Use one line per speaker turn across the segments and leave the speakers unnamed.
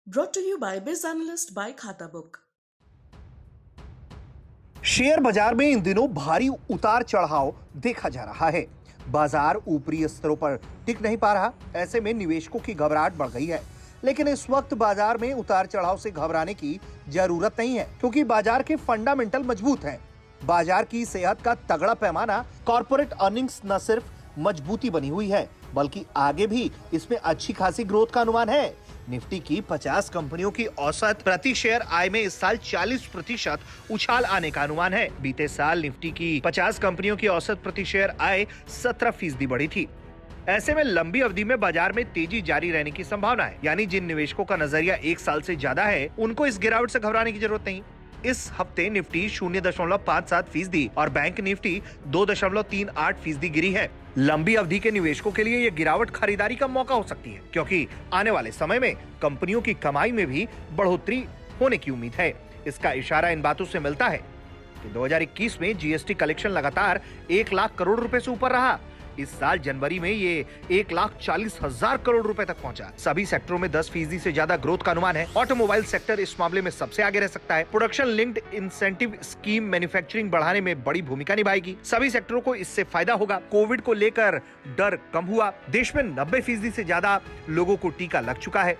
Brought to you by Biz Analyst by Khata Book.
Share बाजार में इन दिनों भारी उतार चढ़ाव देखा जा रहा है। बाजार ऊपरी स्तरों पर टिक नहीं पा रहा। ऐसे में निवेशकों की घबराहट बढ़ गई है। लेकिन इस वक्त बाजार में उतार चढ़ाव से घबराने की जरूरत नहीं है, क्योंकि बाजार के फंडामेंटल मजबूत हैं। बाजार की सेहत का तगड़ा पैमाना कॉर्पोरेट अर्निंग्स न सिर्फ मजबूती बनी हुई है, बल्कि आगे भी इसमें अच्छी खासी ग्रोथ का अनुमान है। निफ्टी की 50 कंपनियों की औसत प्रति शेयर आय में इस साल 40% उछाल आने का अनुमान है। बीते साल निफ्टी की 50 कंपनियों की औसत प्रति शेयर आय 17% बढ़ी थी। ऐसे में लंबी अवधि में बाजार में तेजी जारी रहने की संभावना है। यानी जिन निवेशकों का नजरिया 1 साल से ज्यादा है, उनको इस गिरावट से घबराने की जरूरत नहीं। इस हफ्ते निफ्टी 0.57% और बैंक निफ्टी 2.38% गिरी है। लंबी अवधि के निवेशकों के लिए यह गिरावट खरीदारी का मौका हो सकती है, क्योंकि आने वाले समय में कंपनियों की कमाई में भी बढ़ोतरी होने की उम्मीद है। इसका इशारा इन बातों से मिलता है कि 2021 में जीएसटी कलेक्शन लगातार 1 लाख करोड़ रुपए से ऊपर रहा। इस साल जनवरी में ये 1,40,000 करोड़ रुपए तक पहुंचा। सभी सेक्टरों में 10% से ज्यादा ग्रोथ का अनुमान है। ऑटोमोबाइल सेक्टर इस मामले में सबसे आगे रह सकता है। Production linked incentive scheme manufacturing बढ़ाने में बड़ी भूमिका निभाएगी। सभी सेक्टरों को इससे फायदा होगा। कोविड को लेकर डर कम हुआ। देश में 90% से ज्यादा लोगों को टीका लग चुका है।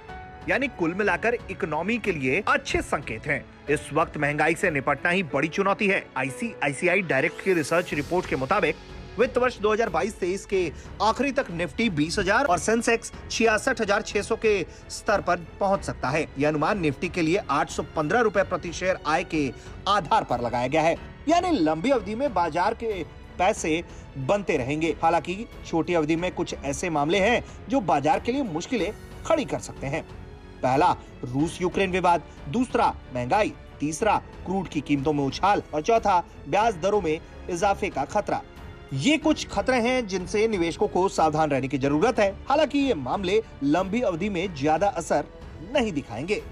यानी कुल मिलाकर इकोनॉमी के लिए अच्छे संकेत हैं। इस वक्त महंगाई से निपटना ही बड़ी चुनौती है। ICICI डायरेक्ट की रिसर्च रिपोर्ट के मुताबिक वित्त वर्ष 2022-23 के आखिरी तक निफ्टी 20,000 और सेंसेक्स 66,600 के स्तर पर पहुंच सकता है। यह अनुमान निफ्टी के लिए 815 रुपए प्रति शेयर आय के आधार पर लगाया गया है। यानी लंबी अवधि में बाजार के पैसे बनते रहेंगे। हालांकि छोटी अवधि में कुछ ऐसे मामले हैं जो बाजार के लिए मुश्किलें खड़ी कर सकते हैं। पहला, रूस यूक्रेन विवाद। दूसरा, महंगाई। तीसरा, क्रूड की कीमतों में उछाल। और चौथा, ब्याज दरों में इजाफे का खतरा। ये कुछ खतरे हैं जिनसे निवेशकों को सावधान रहने की जरूरत है। हालांकि ये मामले लंबी अवधि में ज्यादा असर नहीं दिखाएंगे।